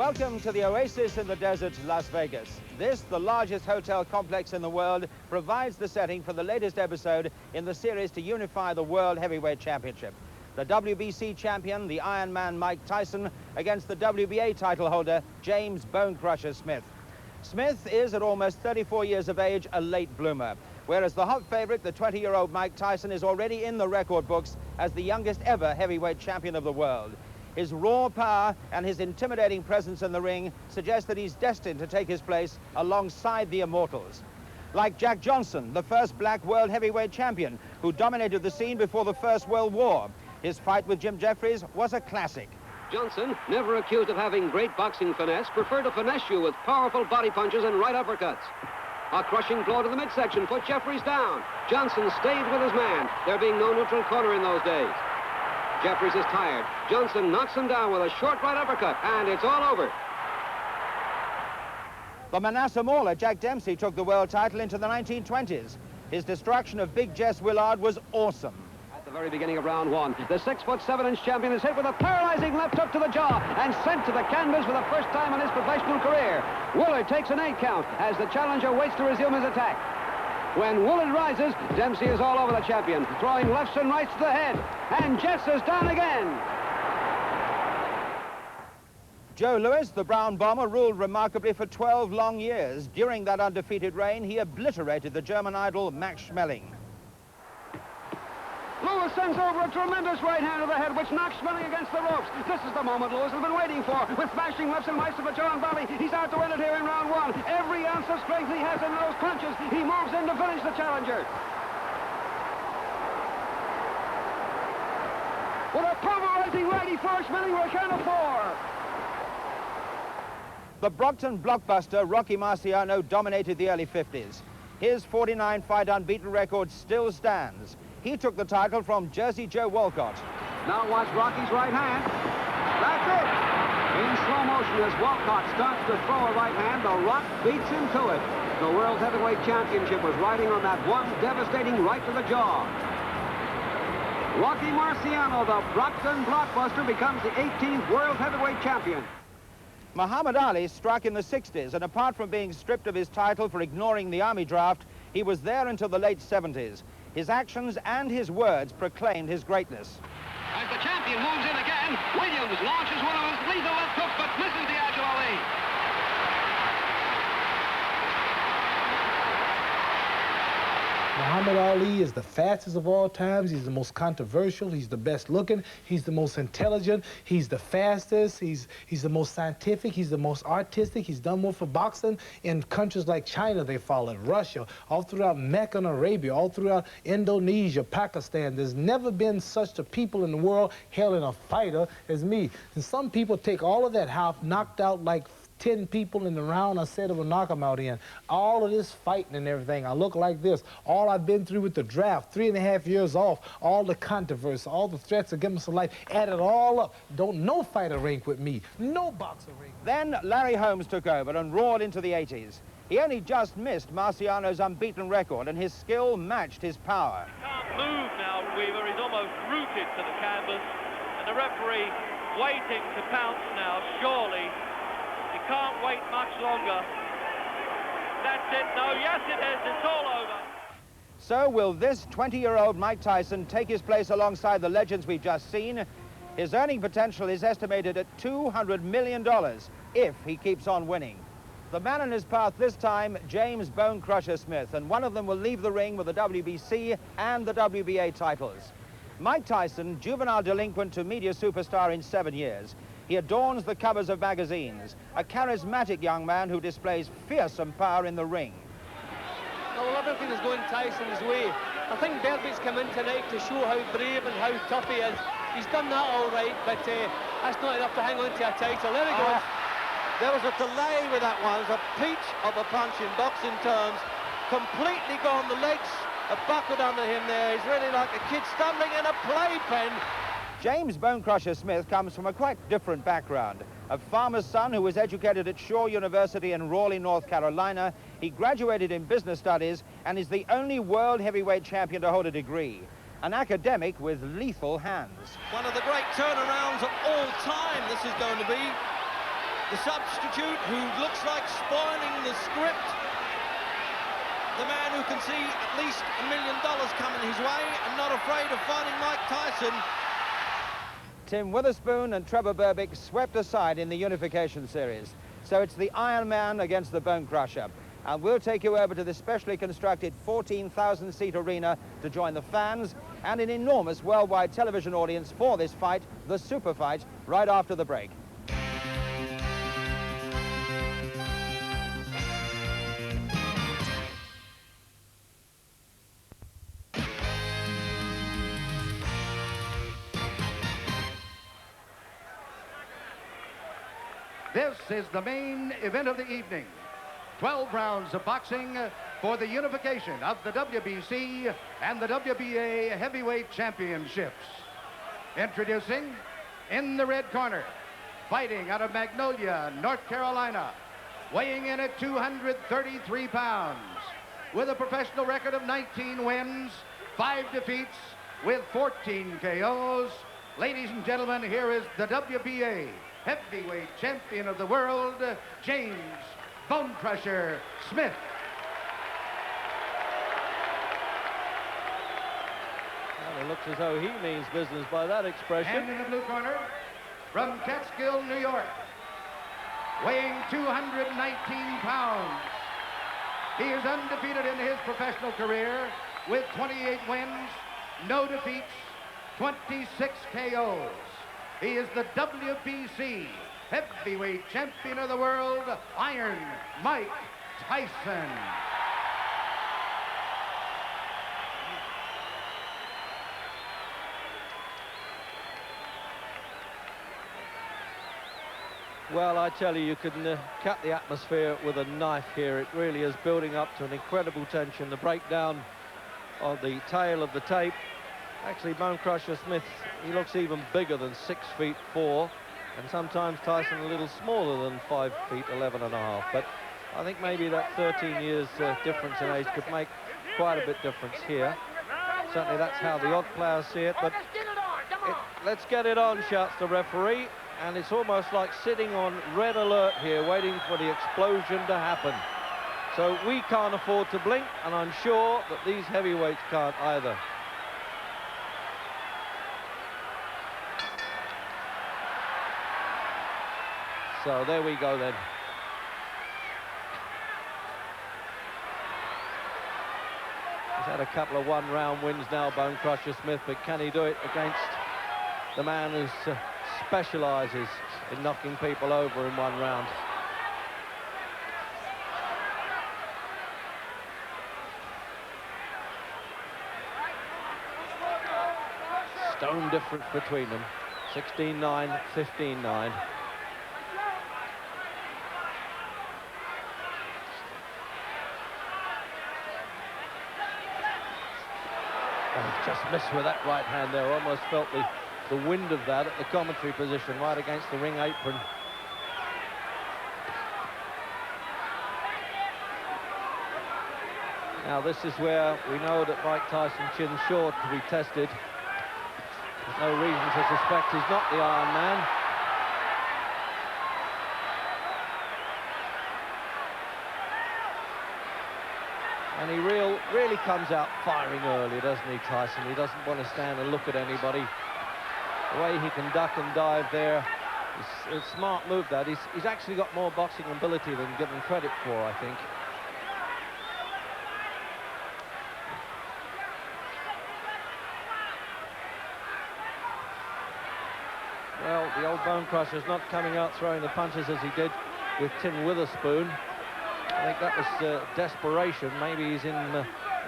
Welcome to the oasis in the desert, Las Vegas. This, the largest hotel complex in the world, provides the setting for the latest episode in the series to unify the World Heavyweight Championship. The WBC champion, the Iron Man Mike Tyson, against the WBA title holder, James Bone Crusher Smith. Smith is, at almost 34 years of age, a late bloomer, whereas the hot favorite, the 20-year-old Mike Tyson, is already in the record books as the youngest ever heavyweight champion of the world. His raw power and his intimidating presence in the ring suggest that he's destined to take his place alongside the immortals. Like Jack Johnson, the first black world heavyweight champion who dominated the scene before the First World War. His fight with Jim Jeffries was a classic. Johnson, never accused of having great boxing finesse, preferred to finesse you with powerful body punches and right uppercuts. A crushing blow to the midsection put Jeffries down. Johnson stayed with his man, there being no neutral corner in those days. Jeffries is tired. Johnson knocks him down with a short right uppercut, and it's all over. The Manasseh Mauler, Jack Dempsey, took the world title into the 1920s. His destruction of Big Jess Willard was awesome. At the very beginning of round one, the 6'7" champion is hit with a paralyzing left hook to the jaw and sent to the canvas for the first time in his professional career. Willard takes an 8 count as the challenger waits to resume his attack. When Willard rises, Dempsey is all over the champion, throwing lefts and rights to the head. And Jess is down again. Joe Louis, the Brown Bomber, ruled remarkably for 12 long years. During that undefeated reign, he obliterated the German idol Max Schmeling. Lewis sends over a tremendous right hand to the head, which knocks Schmeling against the ropes. This is the moment Lewis has been waiting for. With smashing lefts and rights to the jaw and body, he's out to win it here in round one. Every ounce of strength he has in those punches, he moves in to finish the challenger. With a pulverizing righty for Schmeling with a count of 4. The Brockton blockbuster Rocky Marciano dominated the early 50s. His 49-fight unbeaten record still stands. He took the title from Jersey Joe Walcott. Now watch Rocky's right hand. That's it. In slow motion as Walcott starts to throw a right hand, The Rock beats him to it. The World Heavyweight Championship was riding on that one devastating right to the jaw. Rocky Marciano, the Brockton blockbuster, becomes the 18th World Heavyweight Champion. Muhammad Ali struck in the 60s, and apart from being stripped of his title for ignoring the army draft, he was there until the late 70s. His actions and his words proclaimed his greatness. As the champion moves in again, Williams launches one of his lethal left hooks, but misses the Agile Ali. Muhammad Ali is the fastest of all times. He's the most controversial. He's the best looking. He's the most intelligent. He's the fastest. He's the most scientific. He's the most artistic. He's done more for boxing in countries like China. They follow it, Russia, all throughout Mecca and Arabia, all throughout Indonesia, Pakistan. There's never been such a people in the world hailing a fighter as me. And some people take all of that, how I've knocked out like 10 people in the round I said it would knock them out in. All of this fighting and everything, I look like this. All I've been through with the draft, 3.5 years off, all the controversy, all the threats against my life, add it all up. Don't no fighter rank with me, no boxer rank. Then Larry Holmes took over and roared into the 80s. He only just missed Marciano's unbeaten record, and his skill matched his power. He can't move now, Weaver. He's almost rooted to the canvas, and the referee waiting to pounce now, surely. He can't wait much longer. That's it. No, yes it is. It's all over. So will this 20-year-old Mike Tyson take his place alongside the legends we've just seen? His earning potential is estimated at $200 million if he keeps on winning. The man in his path this time, James Bone Crusher Smith, and one of them will leave the ring with the WBC and the WBA titles. Mike Tyson, juvenile delinquent to media superstar in 7 years. He adorns the covers of magazines, a charismatic young man who displays fearsome power in the ring. Well, everything is going Tyson's way. I think Berbick's come in tonight to show how brave and how tough he is. He's done that all right, but that's not enough to hang on to a title. There he goes. There was a delay with that one. It was a peach of a punch in boxing terms. Completely gone. The legs are buckled under him there. He's really like a kid stumbling in a playpen. James Bone Crusher Smith comes from a quite different background. A farmer's son who was educated at Shaw University in Raleigh, North Carolina. He graduated in business studies and is the only world heavyweight champion to hold a degree. An academic with lethal hands. One of the great turnarounds of all time this is going to be. the substitute who looks like spoiling the script. The man who can see at least $1 million coming his way and not afraid of fighting Mike Tyson. Tim Witherspoon and Trevor Berbick swept aside in the unification series. So it's the Iron Man against the Bone Crusher. And we'll take you over to the specially constructed 14,000-seat arena to join the fans and an enormous worldwide television audience for this fight, the super fight, right after the break. This is the main event of the evening. 12 rounds of boxing for the unification of the WBC and the WBA heavyweight championships. Introducing, in the red corner, fighting out of Magnolia, North Carolina, weighing in at 233 pounds, with a professional record of 19 wins, 5 defeats, with 14 KOs. Ladies and gentlemen, here is the WBA heavyweight champion of the world, James Bone Crusher Smith. Well, it looks as though he means business by that expression. And in the blue corner, from Catskill, New York, weighing 219 pounds. He is undefeated in his professional career with 28 wins, no defeats, 26 KOs. He is the WBC heavyweight champion of the world, Iron Mike Tyson. Well, I tell you, you can cut the atmosphere with a knife here. It really is building up to an incredible tension. The breakdown of the tail of the tape. Actually, Bone Crusher Smith, he looks even bigger than 6'4", and sometimes Tyson a little smaller than 5'11½". But I think maybe that 13 years difference in age could make quite a bit difference here. Certainly that's how the odd players see it. But let's get it on, shouts the referee. And it's almost like sitting on red alert here, waiting for the explosion to happen. So we can't afford to blink, and I'm sure that these heavyweights can't either. So there we go then. He's had a couple of one-round wins now, Bone Crusher Smith, but can he do it against the man who specialises in knocking people over in one round? Stone difference between them, 16-9, 15-9. Just missed with that right hand there. Almost felt the wind of that at the commentary position, right against the ring apron. Now this is where we know that Mike Tyson chin's short to be tested. There's no reason to suspect he's not the Iron Man. And he really comes out firing early, doesn't he, Tyson? He doesn't want to stand and look at anybody. The way he can duck and dive there, it's a smart move, that. He's actually got more boxing ability than given credit for, I think. Well, the old Bone Crusher's not coming out throwing the punches as he did with Tim Witherspoon. I think that was desperation. Maybe he's in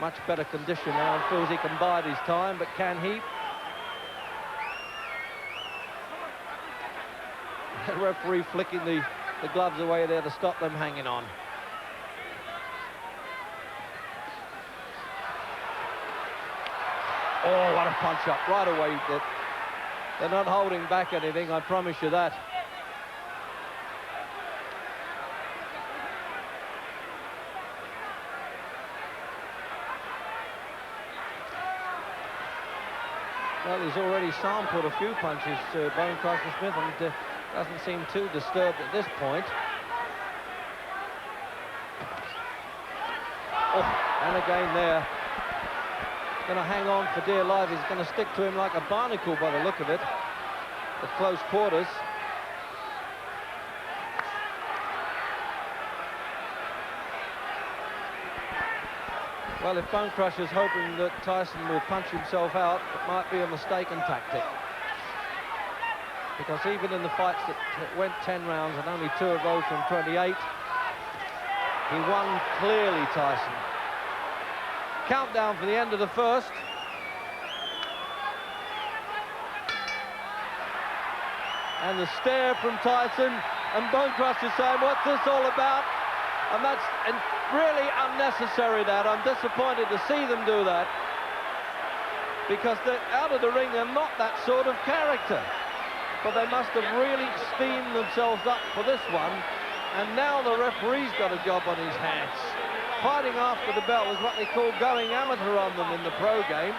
much better condition now and feels he can bide his time, but can he? The referee flicking the gloves away there to stop them hanging on. Oh, what a punch up right away. They're not holding back anything, I promise you that. Well, he's already sampled a few punches, Bone Crusher Smith, and Doesn't seem too disturbed at this point. Oh, and again there. Going to hang on for dear life. He's going to stick to him like a barnacle by the look of it at close quarters. Well, if Bonecrusher's hoping that Tyson will punch himself out, it might be a mistaken tactic. Because even in the fights that went 10 rounds, and only 2 of those from 28, he won clearly, Tyson. Countdown for the end of the first. And the stare from Tyson, and Bonecrusher saying, what's this all about? And that's really unnecessary, that. I'm disappointed to see them do that, because they're out of the ring, they're not that sort of character. But they must have really steamed themselves up for this one, and now the referee's got a job on his hands. Fighting after the bell is what they call going amateur on them in the pro game.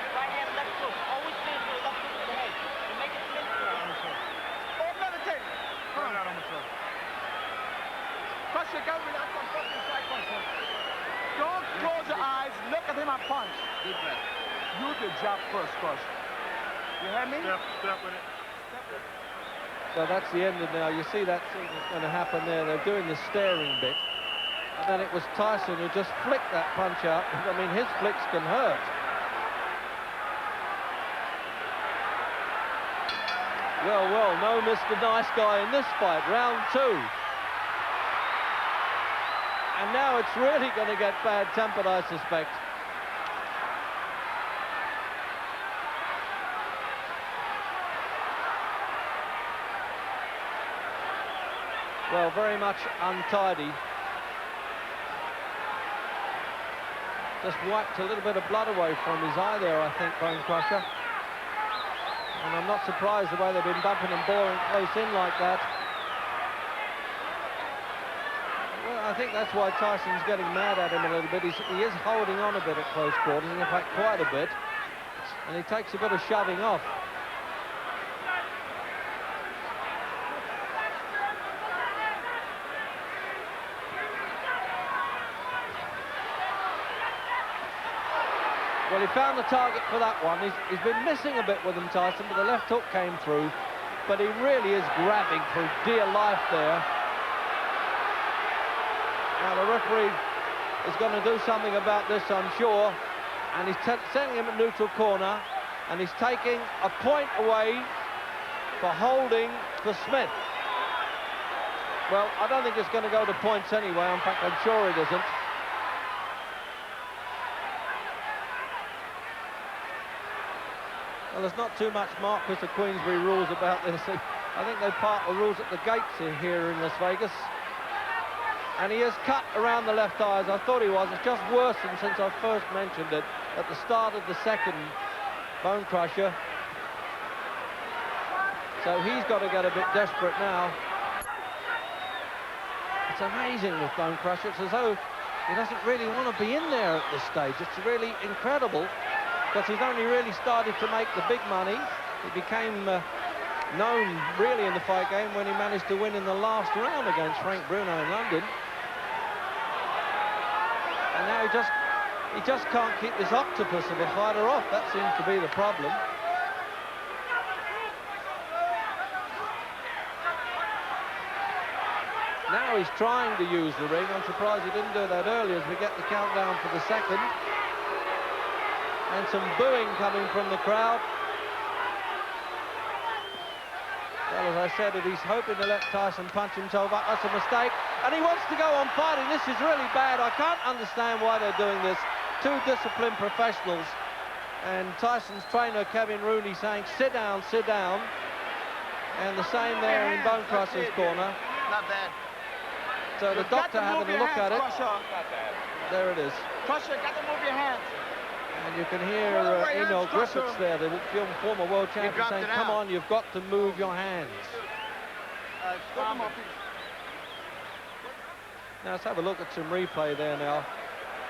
Don't close your eyes, look at him and punch. Deep breath. You the jab first, Crush. You hear me? Step with it. So that's the end of now. You see that thing that's going to happen there. They're doing the staring bit. And then it was Tyson who just flicked that punch out. I mean, his flicks can hurt. Well, no Mr. Nice Guy in this fight, round 2. And now it's really going to get bad-tempered, I suspect. Well, very much untidy. Just wiped a little bit of blood away from his eye there, I think, Bonecrusher. And I'm not surprised the way they've been bumping and boring close in like that. Well, I think that's why Tyson's getting mad at him a little bit. He is holding on a bit at close quarters, in fact, quite a bit. And he takes a bit of shoving off. Well, he found the target for that one. He's been missing a bit with him, Tyson, but the left hook came through. But he really is grabbing for dear life there. Now, the referee is going to do something about this, I'm sure. And he's sending him at neutral corner. And he's taking a point away for holding for Smith. Well, I don't think it's going to go to points anyway. In fact, I'm sure it isn't. Well, there's not too much Marquis of Queensberry rules about this. I think they part the rules at the gates here in Las Vegas. And he has cut around the left eye, as I thought he was. It's just worsened since I first mentioned it at the start of the second, Bonecrusher. So he's got to get a bit desperate now. It's amazing with Bonecrusher. It's as though he doesn't really want to be in there at this stage. It's really incredible. Because he's only really started to make the big money. He became known really in the fight game when he managed to win in the last round against Frank Bruno in London. And now he just can't keep this octopus of a fighter off. That seems to be the problem. Now he's trying to use the ring. I'm surprised he didn't do that earlier as we get the countdown for the second. And some booing coming from the crowd. Well, as I said, he's hoping to let Tyson punch himself up. That's a mistake. And he wants to go on fighting. This is really bad. I can't understand why they're doing this. 2 disciplined professionals. And Tyson's trainer, Kevin Rooney, saying, sit down, sit down. And the same there in Bonecrusher's corner. Not bad. So the doctor having a look at it. There it is. Crusher, got to move your hands. And you can hear Emil Griffiths there, the former world champion, saying, come on, you've got to move your hands. Now let's have a look at some replay there now.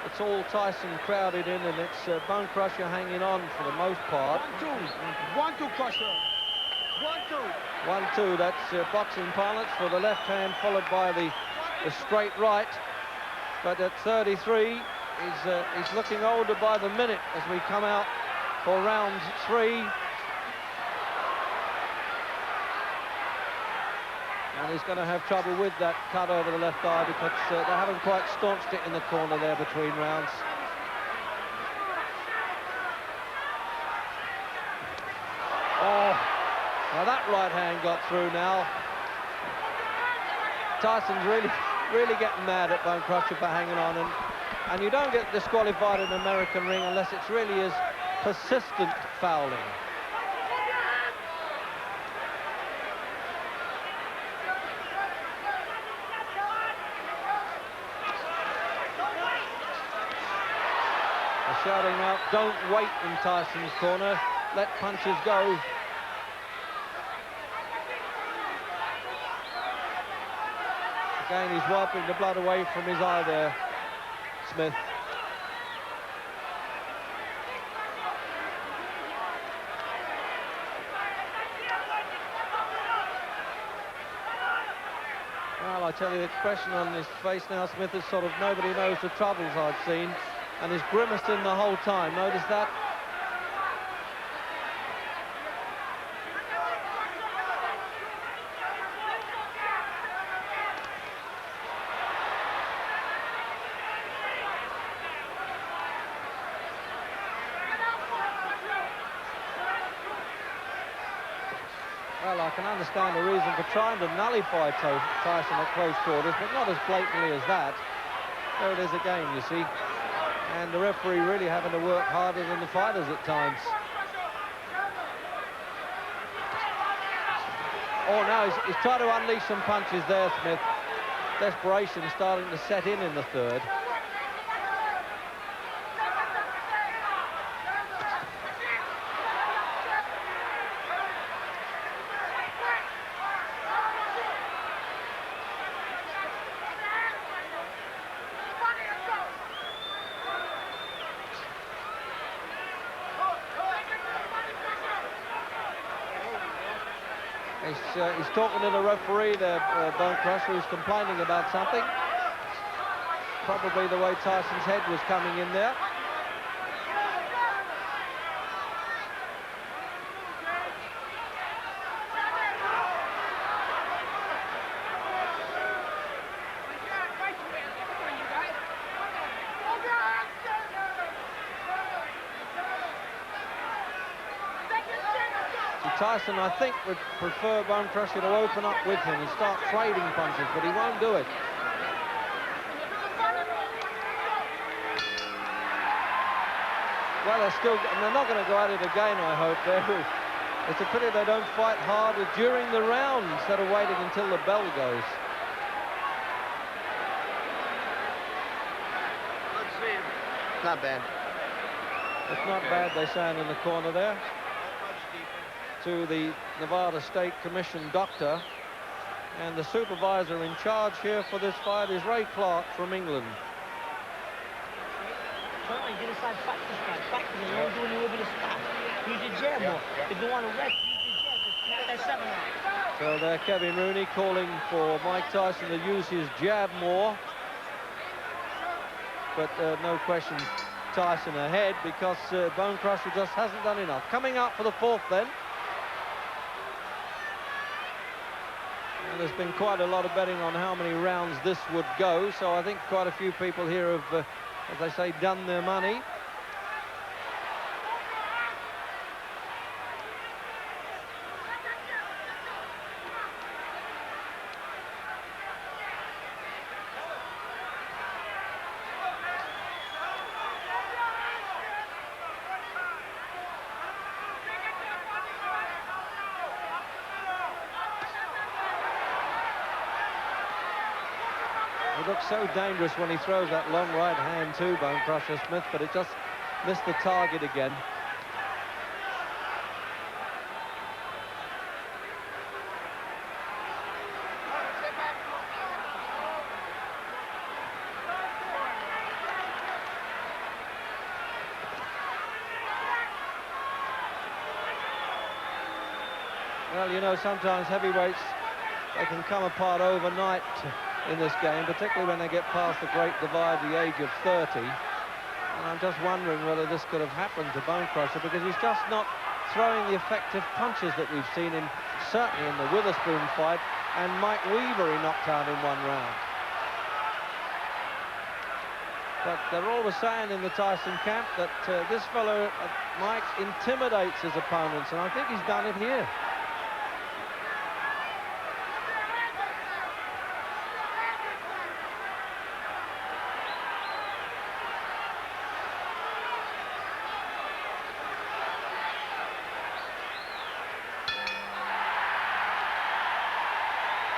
It's all Tyson crowded in, and it's Bonecrusher hanging on for the most part. 1-2. 1-2, Crusher. 1-2, that's boxing parlance for the left hand, followed by the straight right. But at 33, he's looking older by the minute as we come out for round 3. And he's going to have trouble with that cut over the left eye because they haven't quite staunched it in the corner there between rounds. Oh, now that right hand got through now. Tyson's really getting mad at Bone Crusher for hanging on, and you don't get disqualified in an American ring unless it's really is persistent fouling. Shouting out, don't wait in Tyson's corner, let punches go. Again, he's wiping the blood away from his eye there, Smith. Well, I tell you, the expression on his face now, Smith, is sort of nobody knows the troubles I've seen. And he's grimacing the whole time. Notice that? Well, I can understand the reason for trying to nullify Tyson at close quarters, but not as blatantly as that. There it is again, you see. And the referee really having to work harder than the fighters at times. Oh, now he's trying to unleash some punches there, Smith. Desperation starting to set in the third. He's talking to the referee there, Bone Crusher, who's complaining about something. Probably the way Tyson's head was coming in there. Tyson, I think, would prefer Bone Crusher to open up with him and start trading punches, but he won't do it. Well, they're not going to go at it again, I hope. It's a pity they don't fight harder during the round instead of waiting until the bell goes. Let's see. Not bad. It's not bad, they're saying in the corner there. To the Nevada State Commission doctor, and the supervisor in charge here for this fight is Ray Clark from England. Get inside, fight this guy, fight him, and don't do any over the stop. Use your jab more. If you want to rest, use your jab, just tap that 7 out. So there, Kevin Rooney calling for Mike Tyson to use his jab more. But no question, Tyson ahead because Bone Crusher just hasn't done enough. Coming up for the fourth then. And there's been quite a lot of betting on how many rounds this would go, so I think quite a few people here have, as they say, done their money. It looks so dangerous when he throws that long right hand too, Bone Crusher Smith, but it just missed the target again. Well, you know, sometimes heavyweights, they can come apart overnight in this game, particularly when they get past the great divide, the age of 30. And I'm just wondering whether this could have happened to Bone Crusher, because he's just not throwing the effective punches that we've seen in, certainly in the Witherspoon fight, and Mike Weaver he knocked out in one round. But they're always saying in the Tyson camp that this fellow, Mike, intimidates his opponents, and I think he's done it here.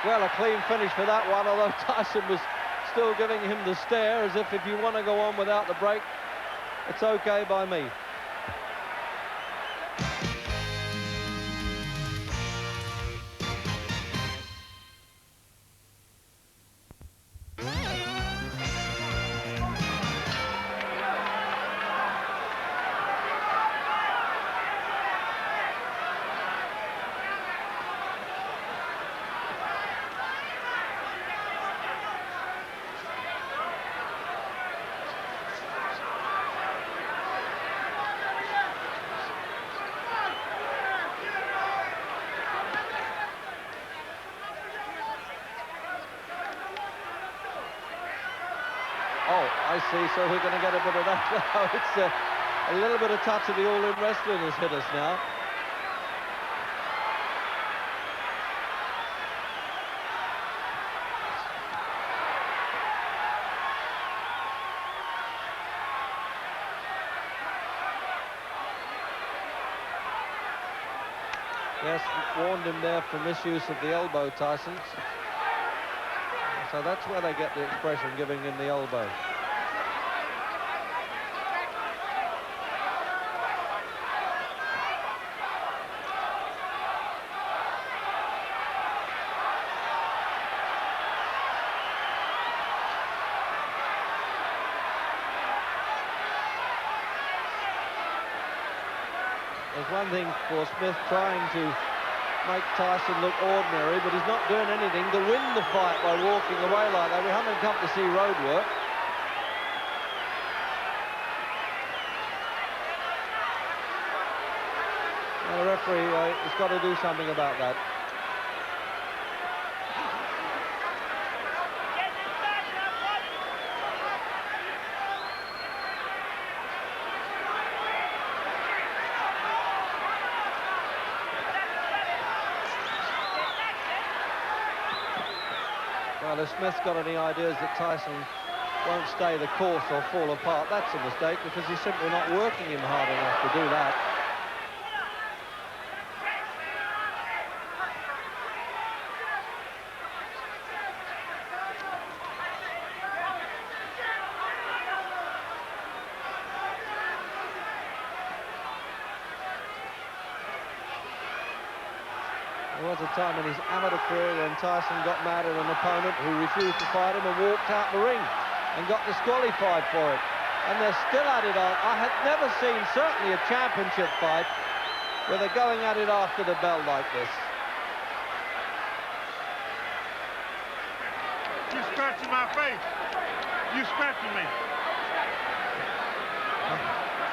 Well, a clean finish for that one, although Tyson was still giving him the stare, as if you want to go on without the break, it's okay by me. Oh, I see, so we're going to get a bit of that now. It's a little bit of touch of the all-in wrestling has hit us now. Yes, warned him there for misuse of the elbow, Tyson. So that's where they get the expression, giving him the elbow. There's one thing for Smith trying to make Tyson look ordinary, but he's not doing anything to win the fight by walking away like that. We haven't come to see road work. Well, the referee has got to do something about that. Well, if Smith's got any ideas that Tyson won't stay the course or fall apart, that's a mistake, because he's simply not working him hard enough to do that. There was a time in his amateur career when Tyson got mad at an opponent who refused to fight him and walked out the ring and got disqualified for it. And they're still at it on. I had never seen, certainly, a championship fight where they're going at it after the bell like this. You're scratching my face. You're scratching me.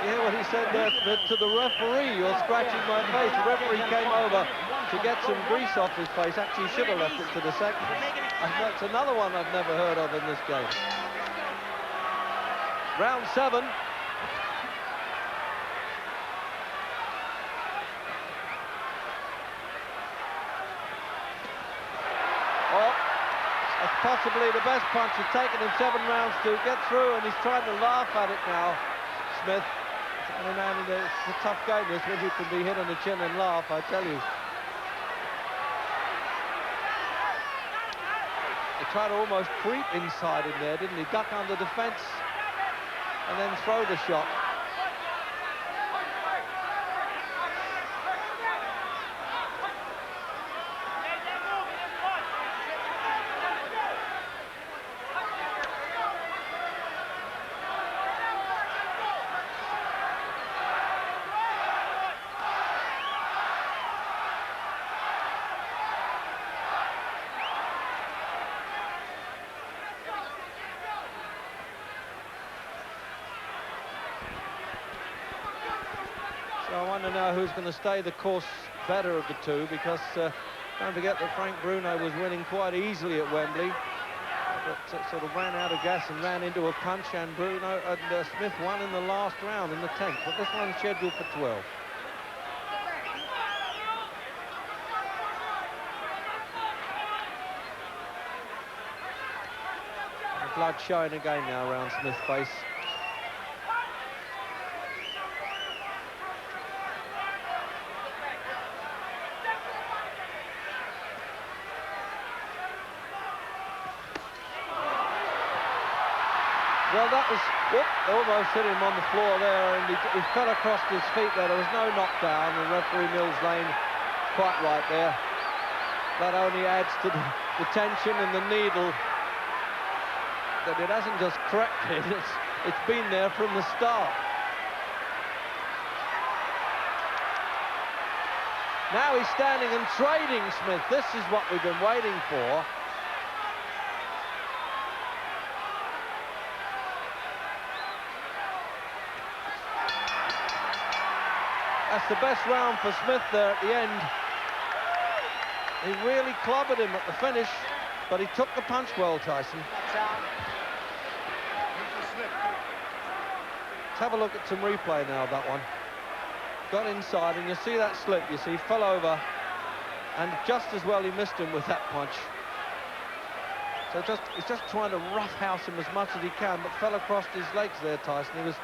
You hear what he said there to the referee? You're scratching my face. The referee came over to get some grease off his face. Actually, should have left it to the second. And that's another one I've never heard of in this game. Round 7. Oh, that's possibly the best punch. It's taken him 7 rounds to get through, and he's trying to laugh at it now, Smith. And man, it's a tough game, this, when you can be hit on the chin and laugh, I tell you. He tried to almost creep inside in there, didn't he? Duck under defence and then throw the shot. trying to know who's going to stay the course better of the two, because don't forget that Frank Bruno was winning quite easily at Wembley, but sort of ran out of gas and ran into a punch, and Bruno and Smith won in the last round, in the 10th, but this one's scheduled for 12. The blood showing again now around Smith's face. Well, that was, whoop, almost hit him on the floor there, and he fell across his feet there. There was no knockdown, and referee Mills Lane quite right there. That only adds to the tension and the needle, that it hasn't just corrected, it's been there from the start. Now he's standing and trading Smith. This is what we've been waiting for. That's the best round for Smith there at the end. He really clobbered him at the finish, but he took the punch well, Tyson. Let's have a look at some replay now of that one. Got inside, and you see that slip. You see, he fell over, and just as well he missed him with that punch. So he's just trying to roughhouse him as much as he can, but fell across his legs there, Tyson. He was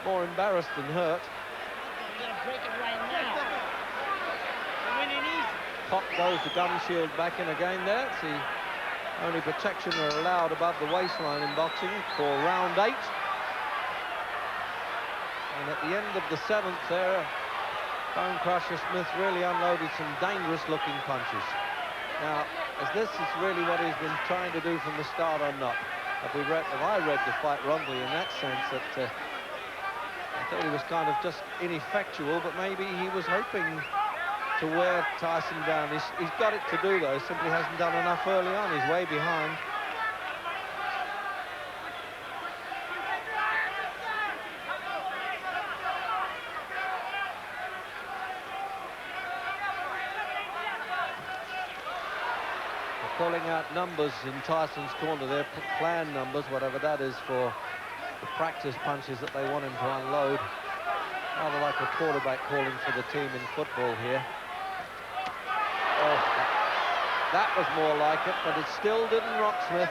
more embarrassed than hurt. Break it right now. Winning easy. Pop goes the gum shield back in again there. It's the only protection are allowed above the waistline in boxing for round 8. And at the end of the 7th there, Bone Crusher Smith really unloaded some dangerous looking punches. Now, is this really what he's been trying to do from the start or not? Have I read the fight wrongly in that sense, that I thought he was kind of just ineffectual, but maybe he was hoping to wear Tyson down. He's got it to do, though. Simply hasn't done enough early on. He's way behind. They're calling out numbers in Tyson's corner. They're plan numbers, whatever that is, for the practice punches that they want him to unload. Rather like a quarterback calling for the team in football here. Oh, that was more like it, but it still didn't rock Smith.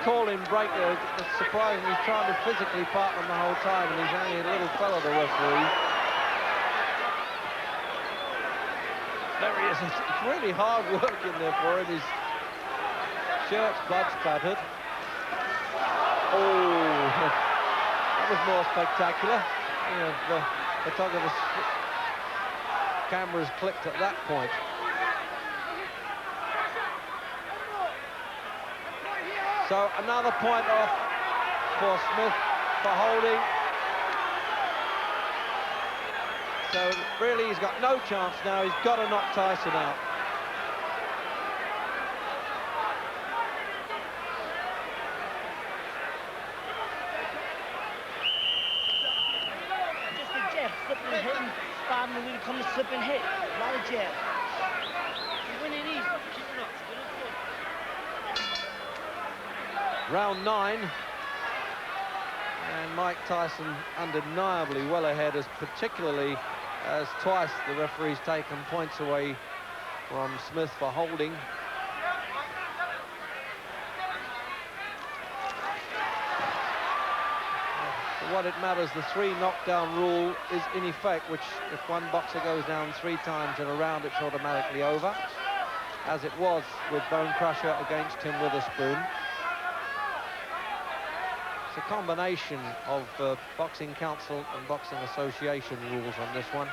Call him break there. It's surprising. He's trying to physically part them the whole time, and he's only a little fella, the referee. There he is. It's really hard work in there for him. His shirt's blood spattered. Oh, that was more spectacular. Yeah, the photographer's cameras clicked at that point. So another point off for Smith for holding. So really he's got no chance now. He's got to knock Tyson out. Just a jab, flipping and hitting. Bob and really come to slip and hit. A lot of jab. You win it easy. Keep it up. Round 9, and Mike Tyson undeniably well ahead, particularly as twice the referee's taken points away from Smith for holding. For what it matters, the 3 knockdown rule is in effect, which if one boxer goes down 3 times in a round, it's automatically over, as it was with Bone Crusher against Tim Witherspoon. It's a combination of Boxing Council and Boxing Association rules on this one.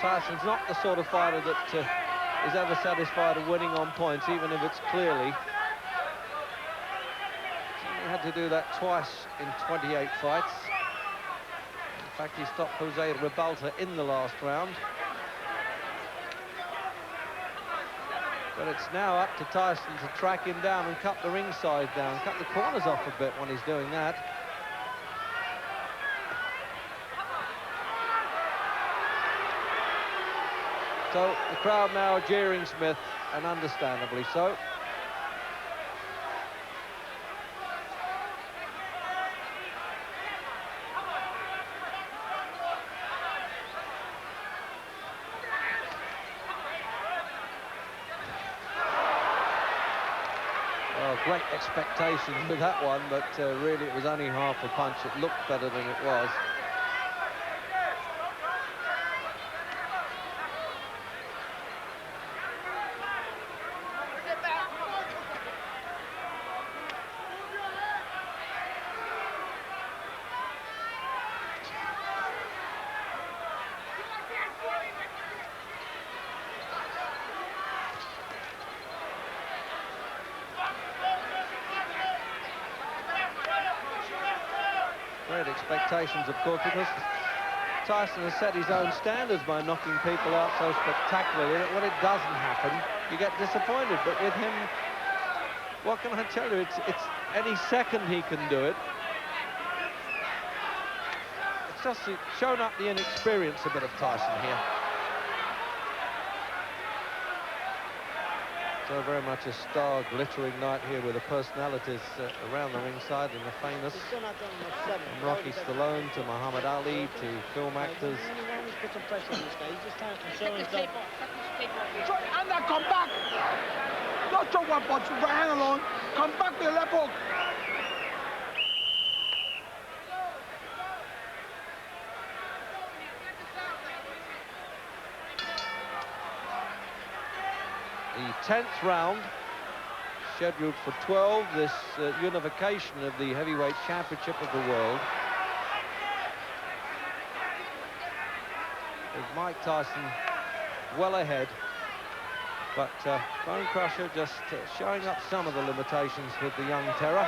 Tyson's not the sort of fighter that is ever satisfied of winning on points, even if it's clearly. He had to do that twice in 28 fights. In fact, he stopped Jose Ribalta in the last round. But it's now up to Tyson to track him down and cut the ringside down, cut the corners off a bit when he's doing that. So the crowd now jeering Smith, and understandably so. Well, great expectations with that one, but really it was only half a punch. It looked better than it was. Great expectations, of course, because Tyson has set his own standards by knocking people out so spectacularly that when it doesn't happen, you get disappointed. But with him, what can I tell you? It's any second he can do it. It's just shown up the inexperience a bit of Tyson here. So very much a star glittering night here with the personalities around the ringside and the famous, from Rocky Stallone to Muhammad Ali to film actors. Put some pressure on this guy. He's just trying to conceal himself. And now come back. Don't throw one punch, right hand alone. Come back to your left hook. The 10th round, scheduled for 12, this unification of the heavyweight championship of the world. With Mike Tyson well ahead, but Bone Crusher just showing up some of the limitations with the young terror.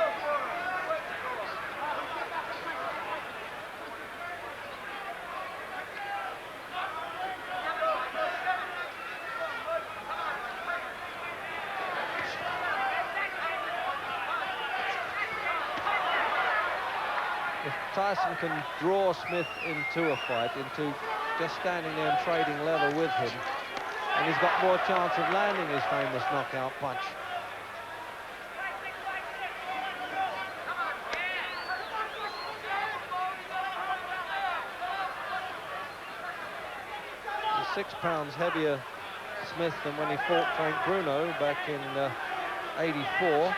If Tyson can draw Smith into a fight, into just standing there and trading level with him, and he's got more chance of landing his famous knockout punch. He's 6 pounds heavier, Smith, than when he fought Frank Bruno back in '84,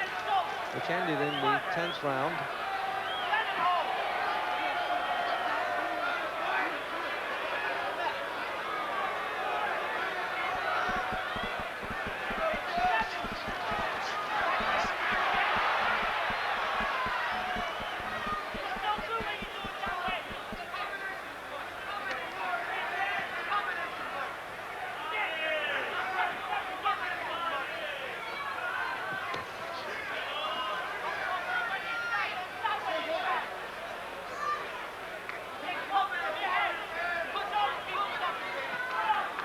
which ended in the 10th round.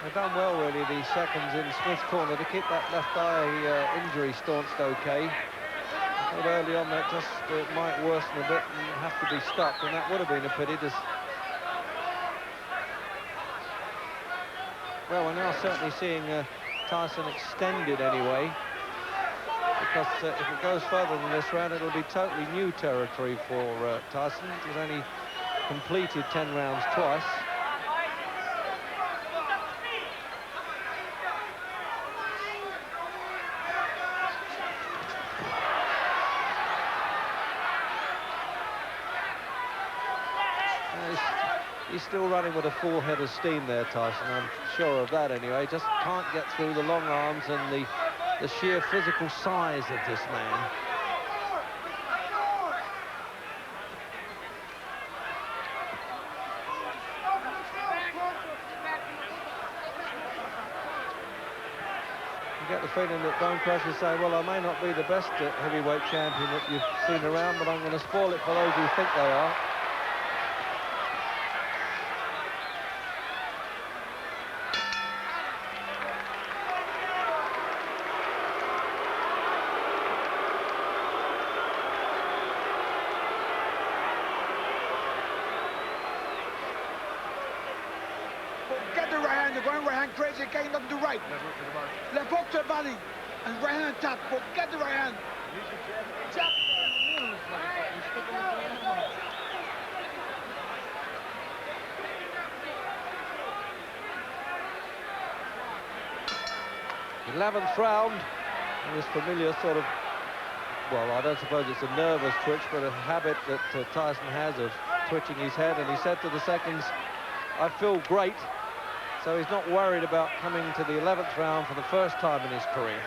They've done well, really, these seconds in Smith's corner to keep that left eye injury staunched okay. But early on that just might worsen a bit and have to be stopped, and that would have been a pity. Well, we're now certainly seeing Tyson extended anyway, because if it goes further than this round, it'll be totally new territory for Tyson. He's only completed 10 rounds twice. He's still running with a full head of steam there, Tyson. I'm sure of that anyway. Just can't get through the long arms and the sheer physical size of this man. get the feeling that Bone Crusher's saying, well, I may not be the best heavyweight champion that you've seen around, but I'm going to spoil it for those who think they are. Get the right hand, you're going right hand crazy, can't nothing to right. Left hook to the body, and right hand top. Get the right hand. Chop. The 11th round, and this familiar sort of, well, I don't suppose it's a nervous twitch, but a habit that Tyson has of twitching his head, and he said to the seconds, I feel great. So he's not worried about coming to the 11th round for the first time in his career.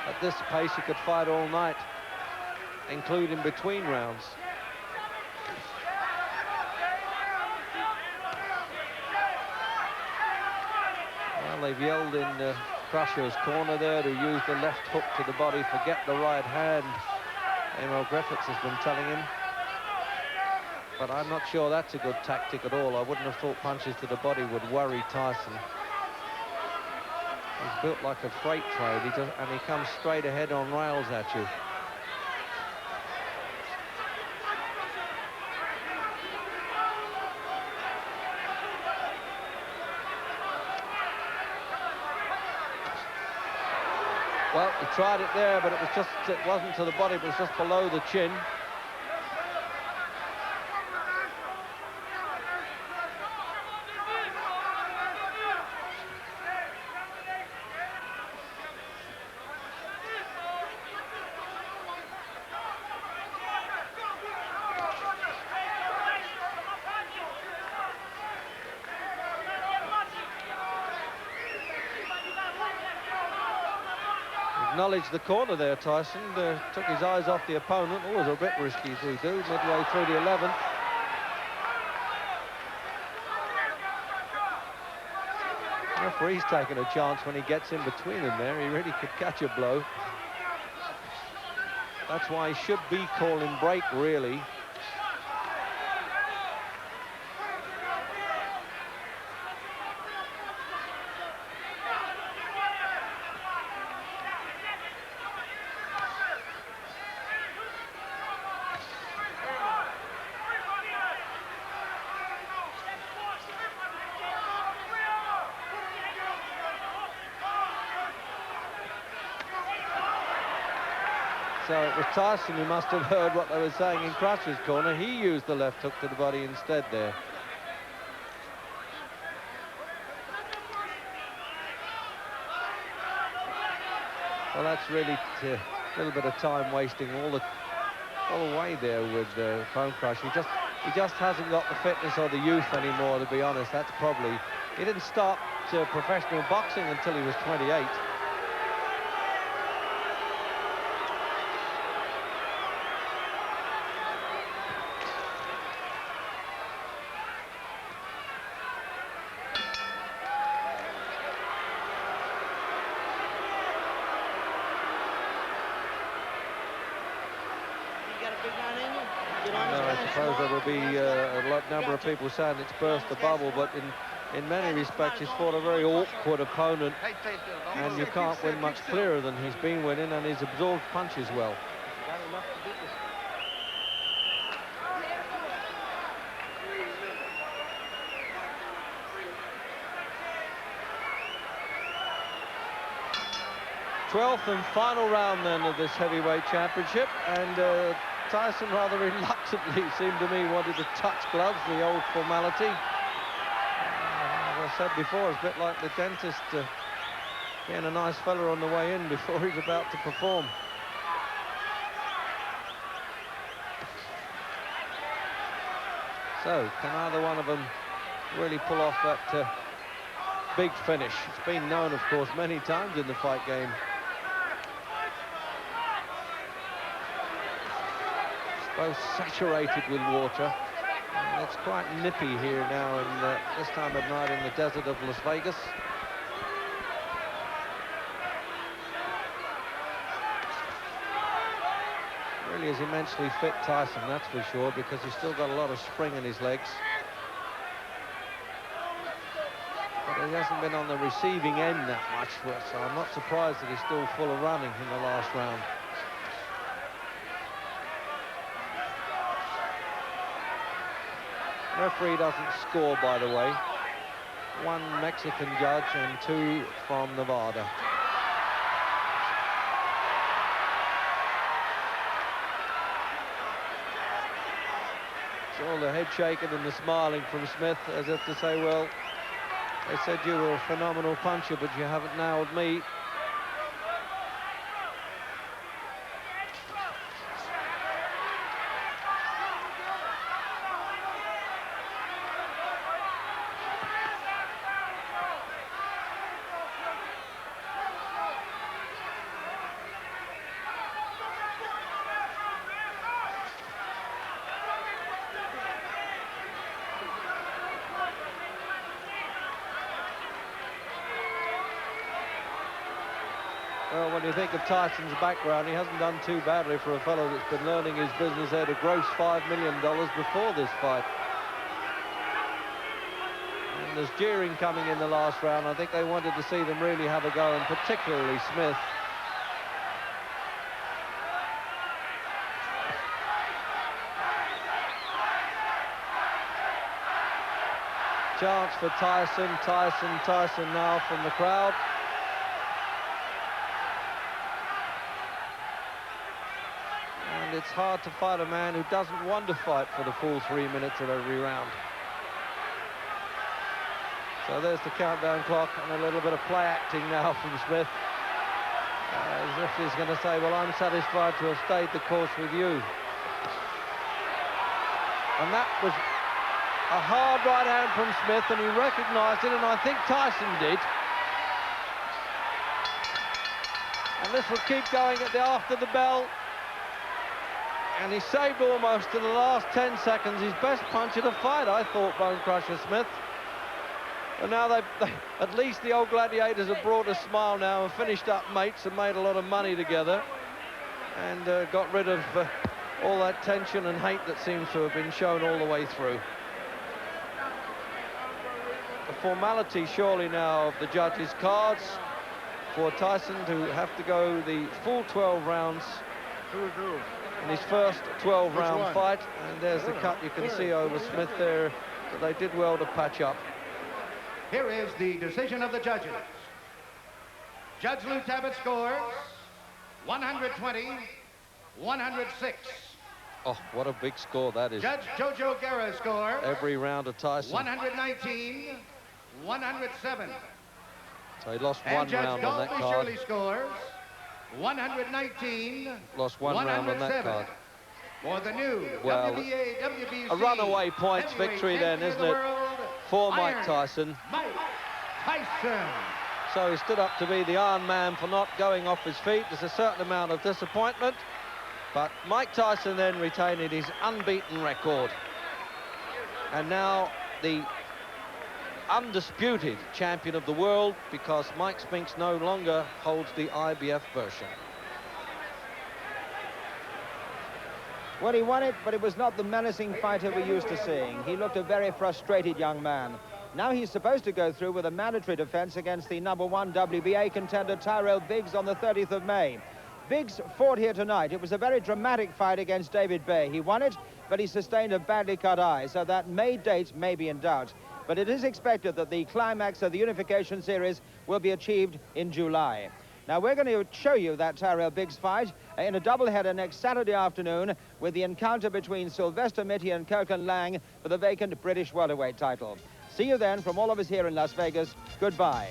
At this pace, he could fight all night, including between rounds. Well, they've yelled in Crusher's corner there to use the left hook to the body, forget the right hand. Emil Griffiths has been telling him. But I'm not sure that's a good tactic at all. I wouldn't have thought punches to the body would worry Tyson. He's built like a freight train, and he comes straight ahead on rails at you. Well, he tried it there, but it wasn't to the body, it was just below the chin. Acknowledged the corner there, Tyson. Took his eyes off the opponent. Always a bit risky as we do, midway through the 11th. The referee's taking a chance when he gets in between them there. He really could catch a blow. That's why he should be calling break, really. So it was Tyson who must have heard what they were saying in Crusher's corner. He used the left hook to the body instead there. Well, that's really a little bit of time wasting all the way there with Bone Crusher. He just hasn't got the fitness or the youth anymore, to be honest. That's probably... He didn't start professional boxing until he was 28. I suppose there will be a number of people saying it's burst the bubble, but in many respects he's fought a very awkward opponent, and you can't win much clearer than he's been winning, and he's absorbed punches well. Twelfth and final round then of this heavyweight championship, and Tyson rather reluctantly, it seemed to me, wanted to touch gloves, the old formality. As I said before, it's a bit like the dentist getting a nice fella on the way in before he's about to perform. So, can either one of them really pull off that big finish? It's been known, of course, many times in the fight game. Both saturated with water. And it's quite nippy here now, this time of night in the desert of Las Vegas. is immensely fit, Tyson, that's for sure, because he's still got a lot of spring in his legs. But he hasn't been on the receiving end that much, so I'm not surprised that he's still full of running in the last round. Referee doesn't score, by the way. 1 Mexican judge and 2 from Nevada. It's all the head shaking and the smiling from Smith, as if to say, well, they said you were a phenomenal puncher, but you haven't nailed me. Well, when you think of Tyson's background, he hasn't done too badly for a fellow that's been learning his business at a gross $5 million before this fight. And there's jeering coming in the last round. I think they wanted to see them really have a go, and particularly Smith. Chance for Tyson, Tyson now from the crowd. And it's hard to fight a man who doesn't want to fight for the full 3 minutes of every round. So there's the countdown clock, and a little bit of play acting now from Smith. As if he's going to say, well, I'm satisfied to have stayed the course with you. And that was a hard right hand from Smith, and he recognised it, and I think Tyson did. And this will keep going after the bell. And he saved almost in the last 10 seconds his best punch of the fight, I thought, Bone Crusher Smith. And now at least the old gladiators have brought a smile now and finished up mates and made a lot of money together, and got rid of all that tension and hate that seems to have been shown all the way through. The formality surely now of the judges' cards for Tyson to have to go the full 12 rounds in his first 12-round fight. And there's the cut you can see over Smith there, that they did well to patch up. Here is the decision of the judges. Judge Lou Tabbitt scores 120-106. Oh, what a big score that is. Judge Jojo Guerra scores every round of Tyson 119-107. So he lost one round on that card. Shirley scores 119. Lost one round on that card. For the new well, WBA, WBC, a runaway points victory then, isn't it, for Mike Tyson. Mike Tyson. So he stood up to be the Iron Man for not going off his feet. There's a certain amount of disappointment, but Mike Tyson then retained his unbeaten record. And now the undisputed champion of the world, because Mike Spinks no longer holds the IBF version. Well, he won it, but it was not the menacing fighter we're used to seeing. He looked a very frustrated young man. Now he's supposed to go through with a mandatory defense against the #1 WBA contender Tyrell Biggs on the 30th of May. Biggs fought here tonight. It was a very dramatic fight against David Bay. He won it, but he sustained a badly cut eye, so that May date may be in doubt. But it is expected that the climax of the unification series will be achieved in July. Now, we're going to show you that Tyrell Biggs fight in a doubleheader next Saturday afternoon with the encounter between Sylvester Mitty and Koken Lang for the vacant British welterweight title. See you then from all of us here in Las Vegas. Goodbye.